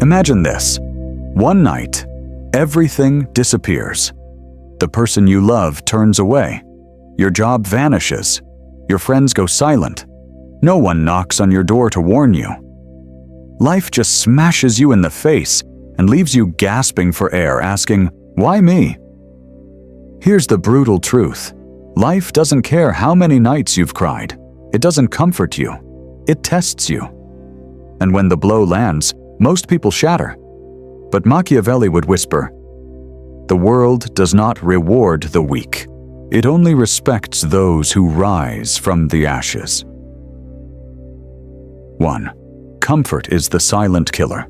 Imagine this. One night, everything disappears. The person you love turns away. Your job vanishes. Your friends go silent. No one knocks on your door to warn you. Life just smashes you in the face and leaves you gasping for air, asking, "Why me?" Here's the brutal truth. Life doesn't care how many nights you've cried. It doesn't comfort you. It tests you. And when the blow lands, most people shatter. But Machiavelli would whisper, "The world does not reward the weak. It only respects those who rise from the ashes." 1. Comfort is the silent killer.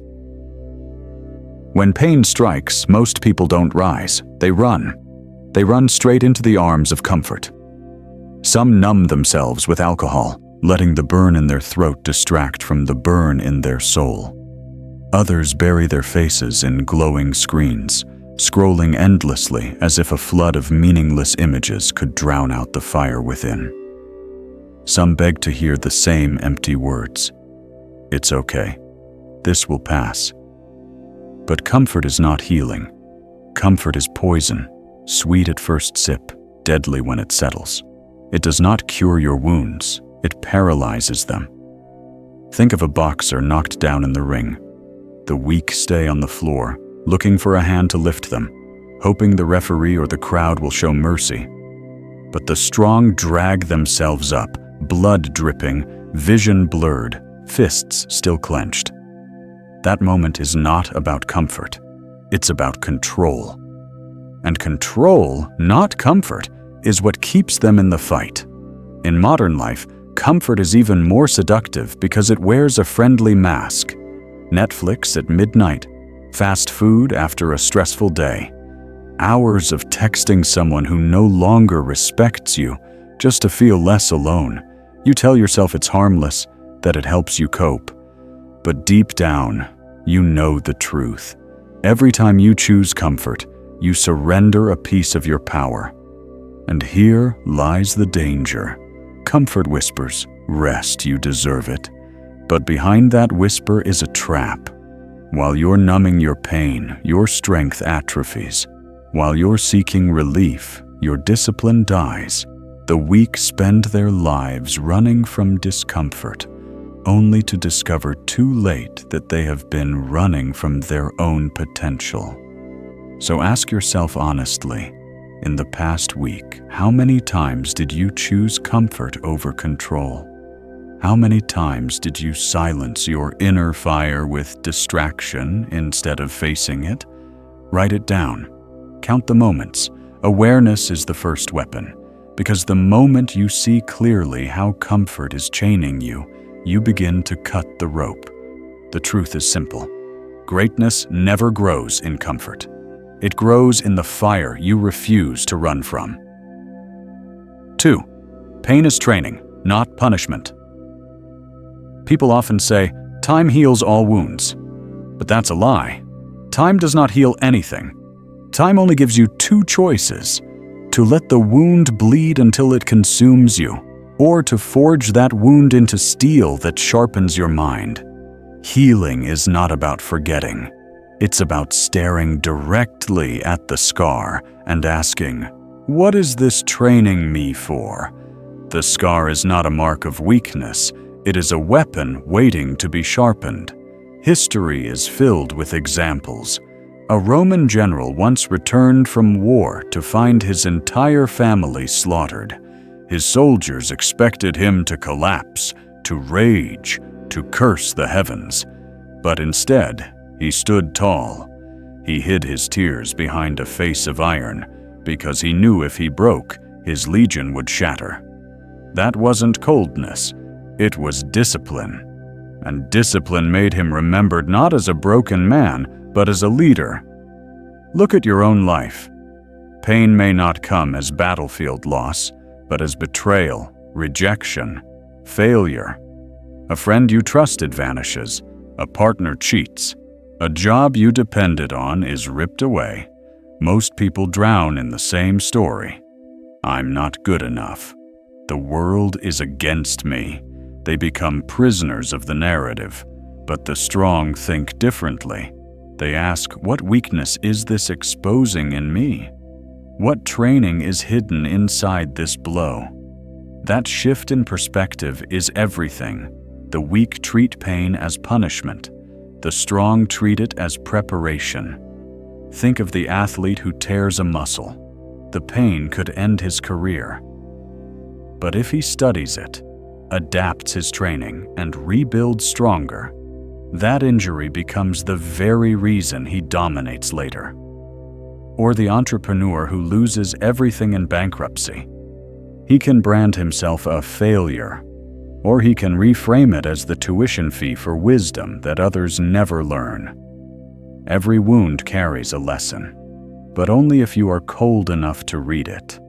When pain strikes, most people don't rise. They run. They run straight into the arms of comfort. Some numb themselves with alcohol, letting the burn in their throat distract from the burn in their soul. Others bury their faces in glowing screens, scrolling endlessly as if a flood of meaningless images could drown out the fire within. Some beg to hear the same empty words. "It's okay. This will pass." But comfort is not healing. Comfort is poison, sweet at first sip, deadly when it settles. It does not cure your wounds, it paralyzes them. Think of a boxer knocked down in the ring. The weak stay on the floor, looking for a hand to lift them, hoping the referee or the crowd will show mercy. But the strong drag themselves up, blood dripping, vision blurred, fists still clenched. That moment is not about comfort. It's about control. And control, not comfort, is what keeps them in the fight. In modern life, comfort is even more seductive because it wears a friendly mask. Netflix at midnight, fast food after a stressful day, hours of texting someone who no longer respects you just to feel less alone. You tell yourself it's harmless, that it helps you cope. But deep down, you know the truth. Every time you choose comfort, you surrender a piece of your power. And here lies the danger. Comfort whispers, "Rest, you deserve it." But behind that whisper is a trap. While you're numbing your pain, your strength atrophies. While you're seeking relief, your discipline dies. The weak spend their lives running from discomfort, only to discover too late that they have been running from their own potential. So ask yourself honestly, in the past week, how many times did you choose comfort over control? How many times did you silence your inner fire with distraction instead of facing it? Write it down. Count the moments. Awareness is the first weapon, because the moment you see clearly how comfort is chaining you, you begin to cut the rope. The truth is simple. Greatness never grows in comfort. It grows in the fire you refuse to run from. 2. Pain is training, not punishment. People often say, "Time heals all wounds." But that's a lie. Time does not heal anything. Time only gives you two choices: to let the wound bleed until it consumes you, or to forge that wound into steel that sharpens your mind. Healing is not about forgetting. It's about staring directly at the scar and asking, "What is this training me for?" The scar is not a mark of weakness. It is a weapon waiting to be sharpened. History is filled with examples. A Roman general once returned from war to find his entire family slaughtered. His soldiers expected him to collapse, to rage, to curse the heavens. But instead, he stood tall. He hid his tears behind a face of iron, because he knew if he broke, his legion would shatter. That wasn't coldness. It was discipline. And discipline made him remembered not as a broken man, but as a leader. Look at your own life. Pain may not come as battlefield loss, but as betrayal, rejection, failure. A friend you trusted vanishes. A partner cheats. A job you depended on is ripped away. Most people drown in the same story. I'm not good enough. The world is against me. They become prisoners of the narrative. But the strong think differently. They ask, what weakness is this exposing in me? What training is hidden inside this blow? That shift in perspective is everything. The weak treat pain as punishment. The strong treat it as preparation. Think of the athlete who tears a muscle. The pain could end his career. But if he studies it, adapts his training, and rebuilds stronger, that injury becomes the very reason he dominates later. Or the entrepreneur who loses everything in bankruptcy. He can brand himself a failure, or he can reframe it as the tuition fee for wisdom that others never learn. Every wound carries a lesson, but only if you are cold enough to read it.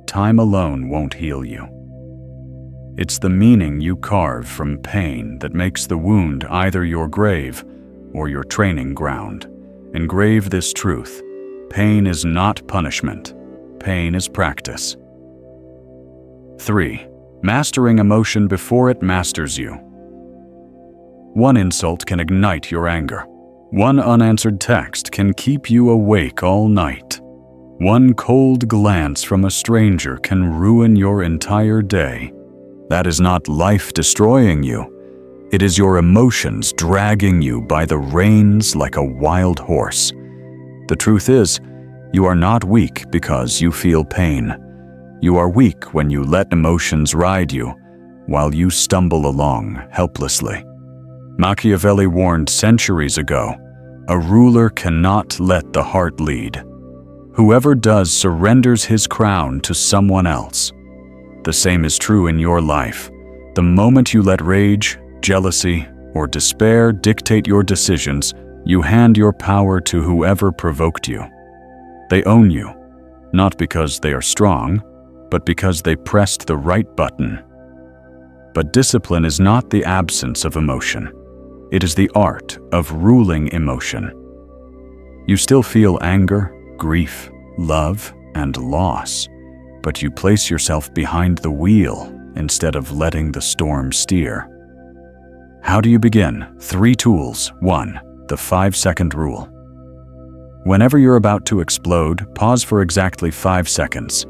Time alone won't heal you. It's the meaning you carve from pain that makes the wound either your grave or your training ground. Engrave this truth. Pain is not punishment. Pain is practice. 3. Mastering emotion before it masters you. One insult can ignite your anger. One unanswered text can keep you awake all night. One cold glance from a stranger can ruin your entire day. That is not life destroying you. It is your emotions dragging you by the reins like a wild horse. The truth is, you are not weak because you feel pain. You are weak when you let emotions ride you, while you stumble along helplessly. Machiavelli warned centuries ago, a ruler cannot let the heart lead. Whoever does surrenders his crown to someone else. The same is true in your life. The moment you let rage, jealousy, or despair dictate your decisions, you hand your power to whoever provoked you. They own you, not because they are strong, but because they pressed the right button. But discipline is not the absence of emotion. It is the art of ruling emotion. You still feel anger, grief, love, and loss, but you place yourself behind the wheel instead of letting the storm steer. How do you begin? 3 tools. 1. The 5-second rule. Whenever you're about to explode, pause for exactly 5 seconds.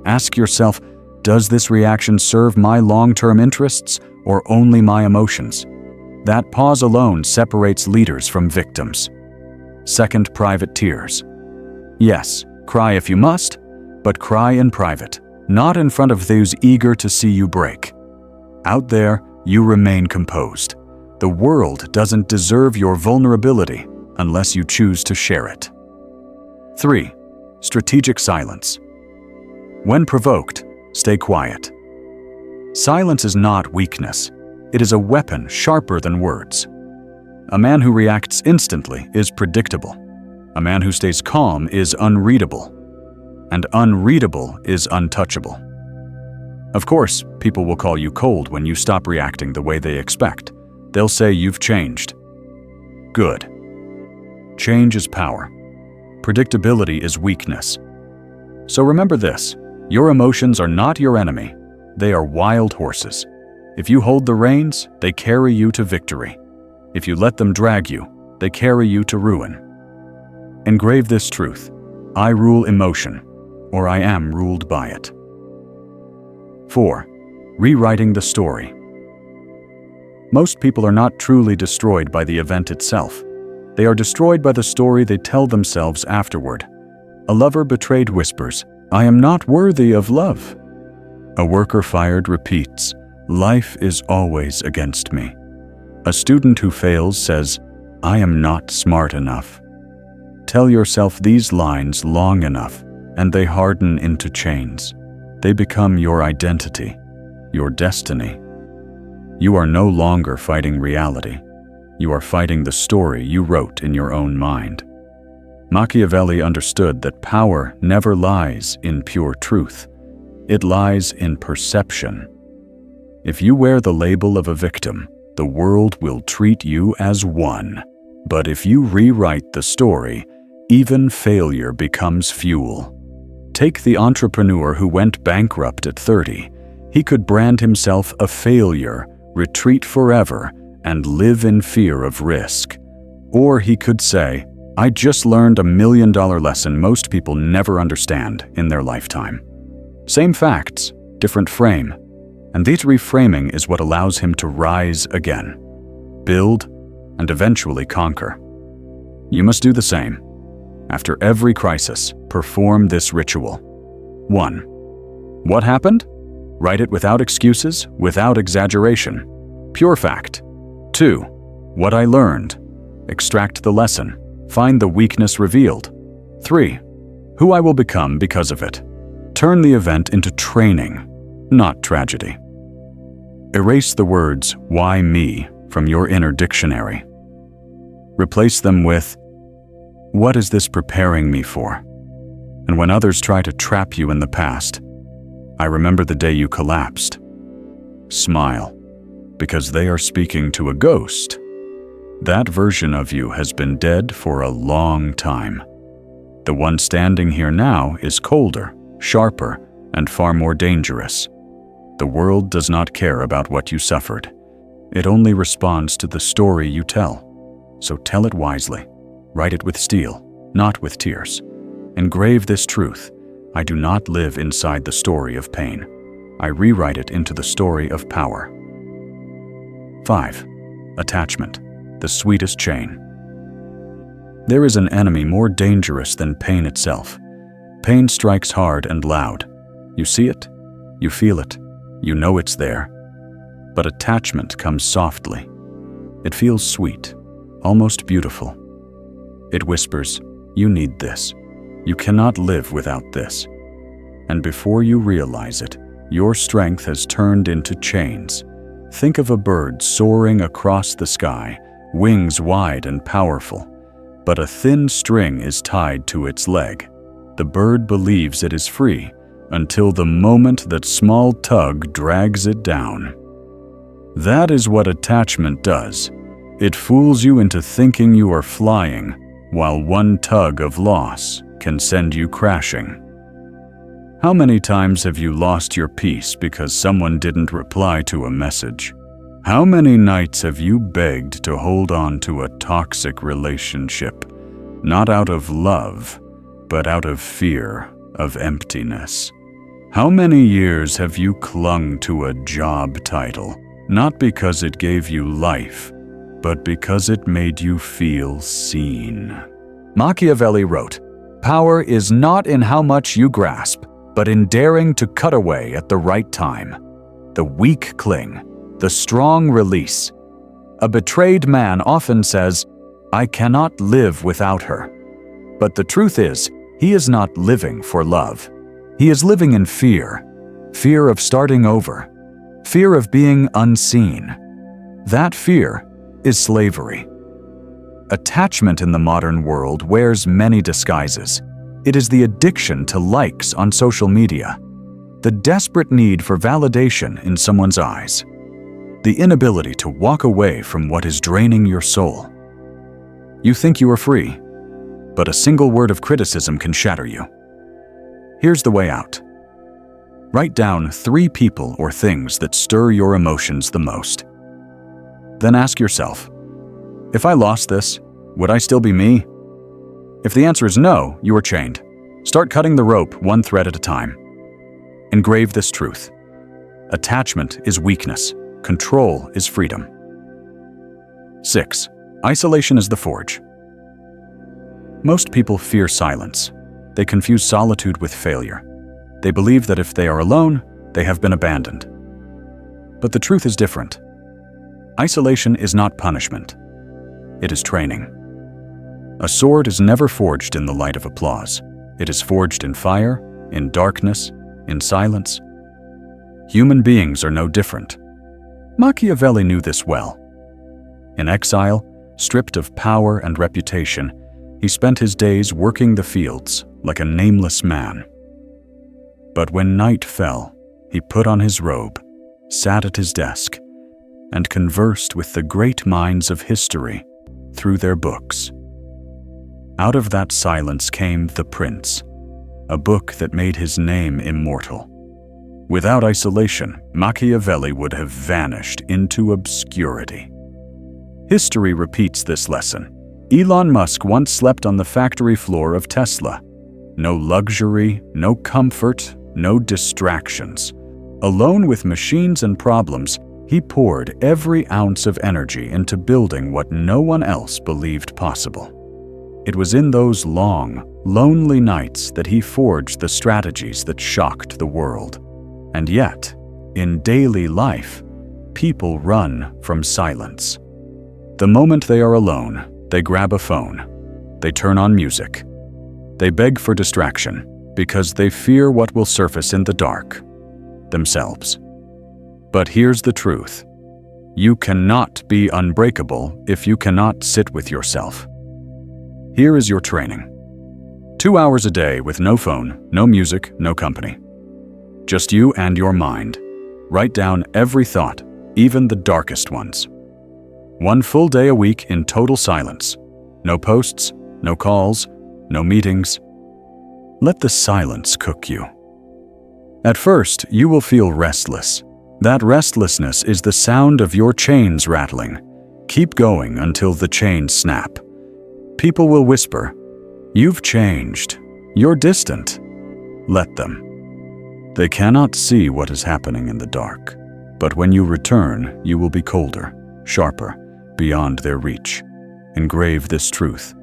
Ask yourself, does this reaction serve my long-term interests or only my emotions? That pause alone separates leaders from victims. 2. Private tears. Yes, cry if you must, but cry in private, not in front of those eager to see you break. Out there, you remain composed. The world doesn't deserve your vulnerability unless you choose to share it. 3. Strategic silence. When provoked, stay quiet. Silence is not weakness. It is a weapon sharper than words. A man who reacts instantly is predictable. A man who stays calm is unreadable. And unreadable is untouchable. Of course, people will call you cold when you stop reacting the way they expect. They'll say you've changed. Good. Change is power. Predictability is weakness. So remember this, your emotions are not your enemy. They are wild horses. If you hold the reins, they carry you to victory. If you let them drag you, they carry you to ruin. Engrave this truth. I rule emotion, or I am ruled by it. 4. Rewriting the story. Most people are not truly destroyed by the event itself. They are destroyed by the story they tell themselves afterward. A lover betrayed whispers, I am not worthy of love. A worker fired repeats, life is always against me. A student who fails says, I am not smart enough. Tell yourself these lines long enough, and they harden into chains. They become your identity, your destiny. You are no longer fighting reality. You are fighting the story you wrote in your own mind. Machiavelli understood that power never lies in pure truth. It lies in perception. If you wear the label of a victim, the world will treat you as one. But if you rewrite the story, even failure becomes fuel. Take the entrepreneur who went bankrupt at 30. He could brand himself a failure, retreat forever, and live in fear of risk. Or he could say, I just learned $1 million lesson most people never understand in their lifetime. Same facts, different frame. And this reframing is what allows him to rise again, build, and eventually conquer. You must do the same. After every crisis, perform this ritual. 1. What happened? Write it without excuses, without exaggeration. Pure fact. 2. What I learned. Extract the lesson. Find the weakness revealed. 3. Who I will become because of it. Turn the event into training, not tragedy. Erase the words, "Why me?" from your inner dictionary. Replace them with, "What is this preparing me for?" And when others try to trap you in the past, I remember the day you collapsed. Smile, because they are speaking to a ghost. That version of you has been dead for a long time. The one standing here now is colder, sharper, and far more dangerous. The world does not care about what you suffered. It only responds to the story you tell. So tell it wisely. Write it with steel, not with tears. Engrave this truth. I do not live inside the story of pain. I rewrite it into the story of power. 5. Attachment, the sweetest chain. There is an enemy more dangerous than pain itself. Pain strikes hard and loud. You see it, you feel it, you know it's there. But attachment comes softly. It feels sweet, almost beautiful. It whispers, you need this. You cannot live without this. And before you realize it, your strength has turned into chains. Think of a bird soaring across the sky, wings wide and powerful. But a thin string is tied to its leg. The bird believes it is free until the moment that small tug drags it down. That is what attachment does. It fools you into thinking you are flying, while one tug of loss can send you crashing. How many times have you lost your peace because someone didn't reply to a message? How many nights have you begged to hold on to a toxic relationship, not out of love, but out of fear of emptiness? How many years have you clung to a job title, not because it gave you life, but because it made you feel seen? Machiavelli wrote, "Power is not in how much you grasp, but in daring to cut away at the right time. The weak cling, the strong release. A betrayed man often says, 'I cannot live without her.' But the truth is, he is not living for love. He is living in fear. Fear of starting over. Fear of being unseen. That fear is slavery. Attachment in the modern world wears many disguises. It is the addiction to likes on social media, the desperate need for validation in someone's eyes, the inability to walk away from what is draining your soul. You think you are free, but a single word of criticism can shatter you. Here's the way out. Write down 3 people or things that stir your emotions the most. Then ask yourself, if I lost this, would I still be me? If the answer is no, you are chained. Start cutting the rope one thread at a time. Engrave this truth. Attachment is weakness. Control is freedom. 6. Isolation is the forge. Most people fear silence. They confuse solitude with failure. They believe that if they are alone, they have been abandoned. But the truth is different. Isolation is not punishment. It is training. A sword is never forged in the light of applause. It is forged in fire, in darkness, in silence. Human beings are no different. Machiavelli knew this well. In exile, stripped of power and reputation, he spent his days working the fields like a nameless man. But when night fell, he put on his robe, sat at his desk, and conversed with the great minds of history through their books. Out of that silence came The Prince, a book that made his name immortal. Without isolation, Machiavelli would have vanished into obscurity. History repeats this lesson. Elon Musk once slept on the factory floor of Tesla. No luxury, no comfort, no distractions. Alone with machines and problems, he poured every ounce of energy into building what no one else believed possible. It was in those long, lonely nights that he forged the strategies that shocked the world. And yet, in daily life, people run from silence. The moment they are alone, they grab a phone. They turn on music. They beg for distraction because they fear what will surface in the dark: themselves. But here's the truth. You cannot be unbreakable if you cannot sit with yourself. Here is your training. 2 hours a day with no phone, no music, no company. Just you and your mind. Write down every thought, even the darkest ones. 1 full day a week in total silence. No posts, no calls, no meetings. Let the silence cook you. At first, you will feel restless. That restlessness is the sound of your chains rattling. Keep going until the chains snap. People will whisper, "You've changed. You're distant." Let them. They cannot see what is happening in the dark. But when you return, you will be colder, sharper, beyond their reach. Engrave this truth.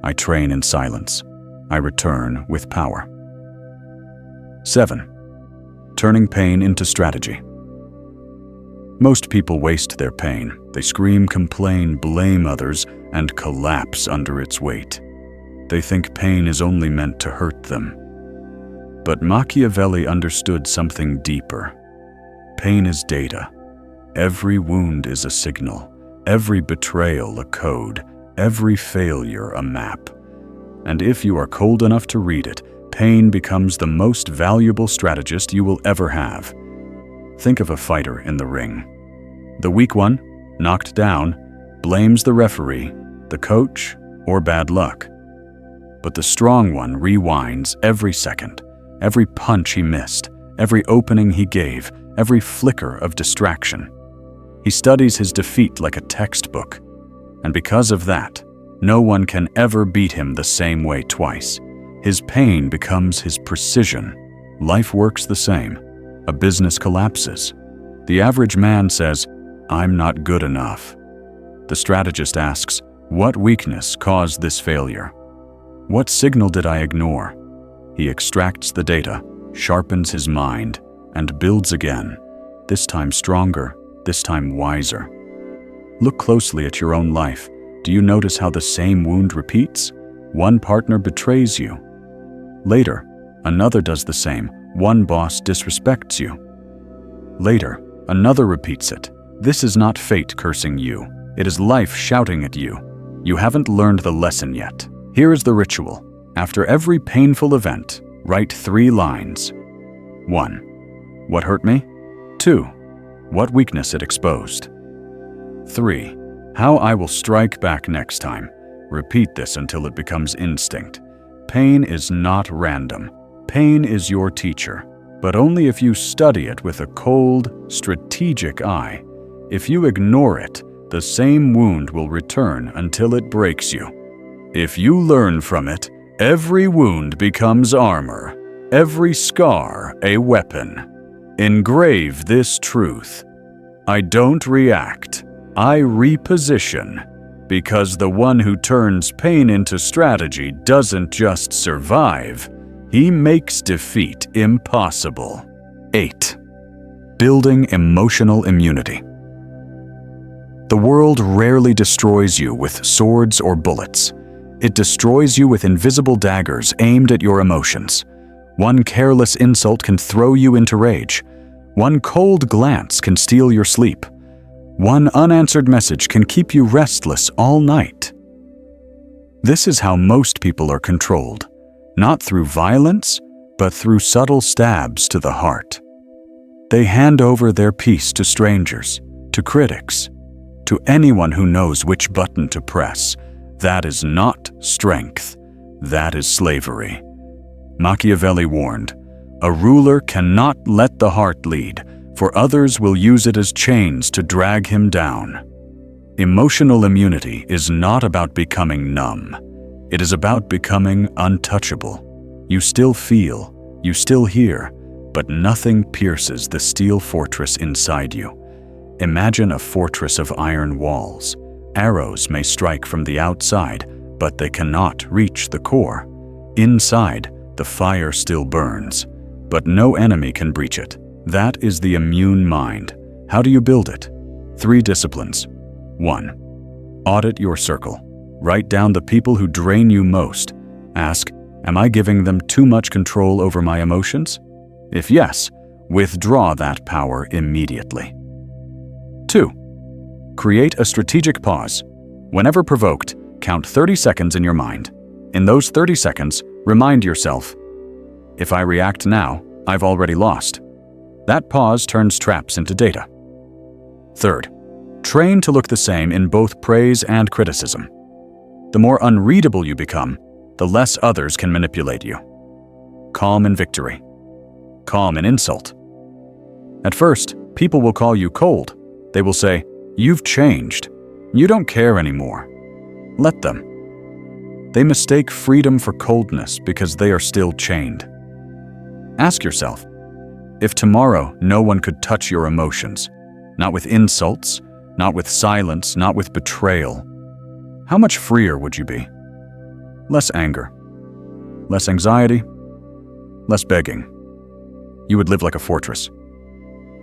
I train in silence. I return with power. 7. Turning pain into strategy. Most people waste their pain. They scream, complain, blame others, and collapse under its weight. They think pain is only meant to hurt them. But Machiavelli understood something deeper. Pain is data. Every wound is a signal. Every betrayal a code. Every failure a map. And if you are cold enough to read it, pain becomes the most valuable strategist you will ever have. Think of a fighter in the ring. The weak one, knocked down, blames the referee, the coach, or bad luck. But the strong one rewinds every second, every punch he missed, every opening he gave, every flicker of distraction. He studies his defeat like a textbook, and because of that, no one can ever beat him the same way twice. His pain becomes his precision. Life works the same. A business collapses. The average man says, "I'm not good enough." The strategist asks, "What weakness caused this failure? What signal did I ignore?" He extracts the data, sharpens his mind, and builds again, this time stronger, this time wiser. Look closely at your own life. Do you notice how the same wound repeats? One partner betrays you. Later, another does the same. One boss disrespects you. Later, another repeats it. This is not fate cursing you. It is life shouting at you. You haven't learned the lesson yet. Here is the ritual. After every painful event, write 3 lines. 1. What hurt me? 2. What weakness it exposed? 3. How I will strike back next time. Repeat this until it becomes instinct. Pain is not random. Pain is your teacher, but only if you study it with a cold, strategic eye. If you ignore it, the same wound will return until it breaks you. If you learn from it, every wound becomes armor, every scar a weapon. Engrave this truth. I don't react, I reposition. Because the one who turns pain into strategy doesn't just survive, he makes defeat impossible. 8. Building emotional immunity. The world rarely destroys you with swords or bullets. It destroys you with invisible daggers aimed at your emotions. One careless insult can throw you into rage. One cold glance can steal your sleep. One unanswered message can keep you restless all night. This is how most people are controlled, not through violence, but through subtle stabs to the heart. They hand over their peace to strangers, to critics, to anyone who knows which button to press. That is not strength. That is slavery. Machiavelli warned, "A ruler cannot let the heart lead, for others will use it as chains to drag him down." Emotional immunity is not about becoming numb. It is about becoming untouchable. You still feel, you still hear, but nothing pierces the steel fortress inside you. Imagine a fortress of iron walls. Arrows may strike from the outside, but they cannot reach the core. Inside, the fire still burns, but no enemy can breach it. That is the immune mind. How do you build it? 3 disciplines. 1. Audit your circle. Write down the people who drain you most. Ask, am I giving them too much control over my emotions? If yes, withdraw that power immediately. 2. Create a strategic pause. Whenever provoked, count 30 seconds in your mind. In those 30 seconds, remind yourself, if I react now, I've already lost. That pause turns traps into data. 3rd, train to look the same in both praise and criticism. The more unreadable you become, the less others can manipulate you. Calm in victory. Calm in insult. At first, people will call you cold. They will say, you've changed. You don't care anymore. Let them. They mistake freedom for coldness because they are still chained. Ask yourself, if tomorrow no one could touch your emotions, not with insults, not with silence, not with betrayal, how much freer would you be? Less anger, less anxiety, less begging. You would live like a fortress.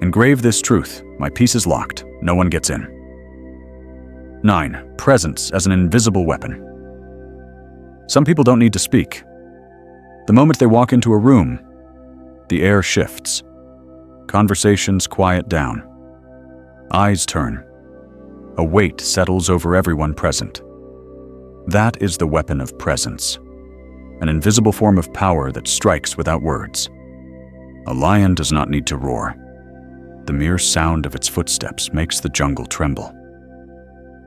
Engrave this truth, my peace is locked, no one gets in. 9. Presence as an invisible weapon. Some people don't need to speak. The moment they walk into a room, the air shifts. Conversations quiet down. Eyes turn. A weight settles over everyone present. That is the weapon of presence, an invisible form of power that strikes without words. A lion does not need to roar. The mere sound of its footsteps makes the jungle tremble.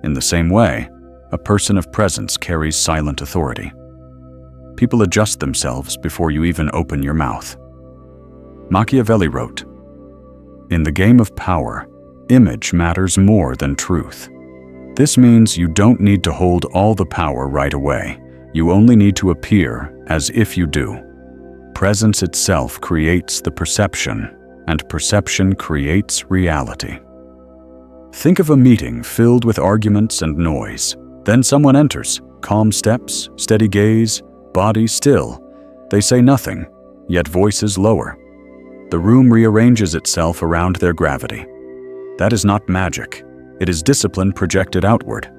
In the same way, a person of presence carries silent authority. People adjust themselves before you even open your mouth. Machiavelli wrote, "In the game of power, image matters more than truth." This means you don't need to hold all the power right away. You only need to appear as if you do. Presence itself creates the perception, and perception creates reality. Think of a meeting filled with arguments and noise. Then someone enters, calm steps, steady gaze, body still. They say nothing, yet voices lower. The room rearranges itself around their gravity. That is not magic. It is discipline projected outward.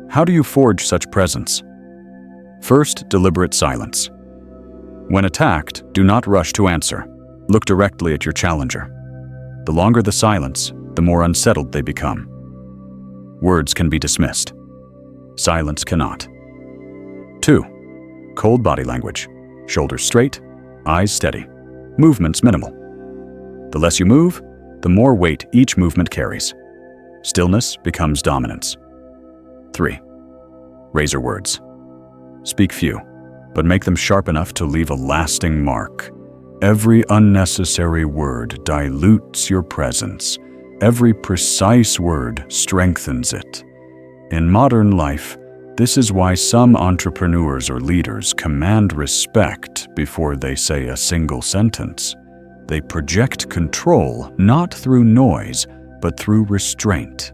How do you forge such presence? First, deliberate silence. When attacked, do not rush to answer. Look directly at your challenger. The longer the silence, the more unsettled they become. Words can be dismissed. Silence cannot. 2. Cold body language. Shoulders straight, eyes steady, movements minimal. The less you move, the more weight each movement carries. Stillness becomes dominance. 3. Razor words. Speak few, but make them sharp enough to leave a lasting mark. Every unnecessary word dilutes your presence. Every precise word strengthens it. In modern life, this is why some entrepreneurs or leaders command respect before they say a single sentence. They project control not through noise, but through restraint.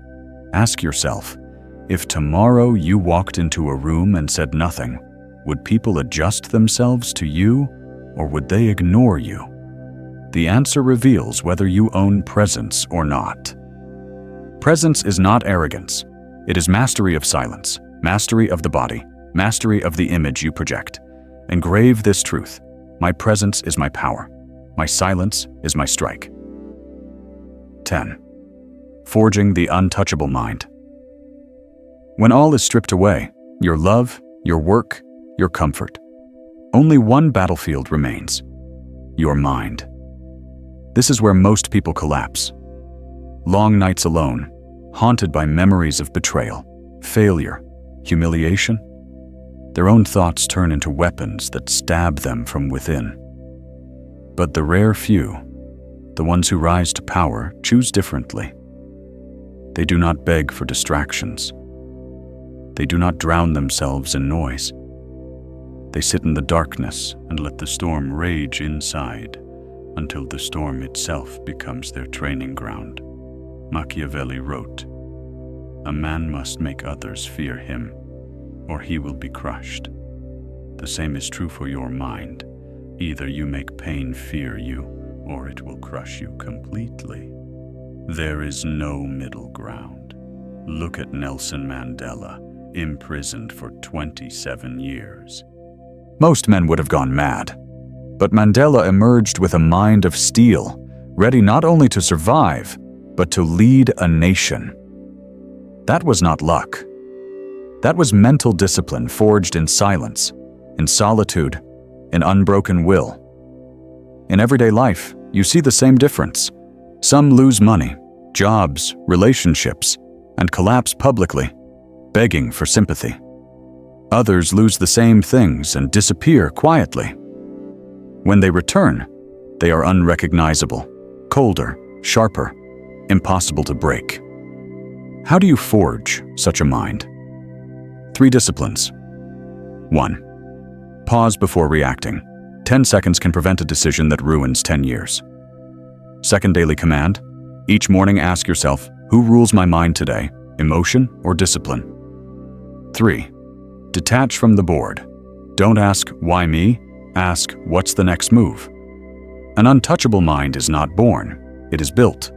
Ask yourself, if tomorrow you walked into a room and said nothing, would people adjust themselves to you, or would they ignore you? The answer reveals whether you own presence or not. Presence is not arrogance. It is mastery of silence, mastery of the body, mastery of the image you project. Engrave this truth. My presence is my power. My silence is my strike. 10. Forging the untouchable mind. When all is stripped away, your love, your work, your comfort, only one battlefield remains: your mind. This is where most people collapse. Long nights alone, haunted by memories of betrayal, failure, humiliation. Their own thoughts turn into weapons that stab them from within. But the rare few, the ones who rise to power, choose differently. They do not beg for distractions. They do not drown themselves in noise. They sit in the darkness and let the storm rage inside until the storm itself becomes their training ground. Machiavelli wrote, "A man must make others fear him, or he will be crushed. The same is true for your mind. Either you make pain fear you, or it will crush you completely. There is no middle ground. Look at Nelson Mandela, imprisoned for 27 years. Most men would have gone mad, but Mandela emerged with a mind of steel, ready not only to survive, but to lead a nation. That was not luck. That was mental discipline forged in silence, in solitude, in unbroken will. In everyday life, you see the same difference. Some lose money, jobs, relationships, and collapse publicly, begging for sympathy. Others lose the same things and disappear quietly. When they return, they are unrecognizable, colder, sharper, impossible to break. How do you forge such a mind? 3 disciplines. 1. Pause before reacting. 10 seconds can prevent a decision that ruins 10 years. Second daily command. Each morning ask yourself, who rules my mind today, emotion or discipline? 3. Detach from the board. Don't ask, why me? Ask, what's the next move? An untouchable mind is not born, it is built.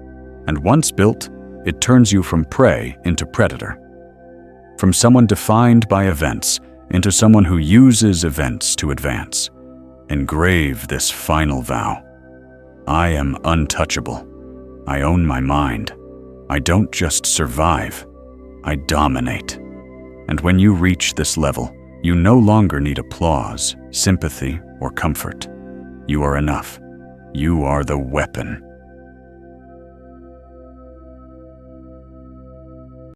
And once built, it turns you from prey into predator. From someone defined by events into someone who uses events to advance. Engrave this final vow. I am untouchable. I own my mind. I don't just survive, I dominate. And when you reach this level, you no longer need applause, sympathy, or comfort. You are enough. You are the weapon.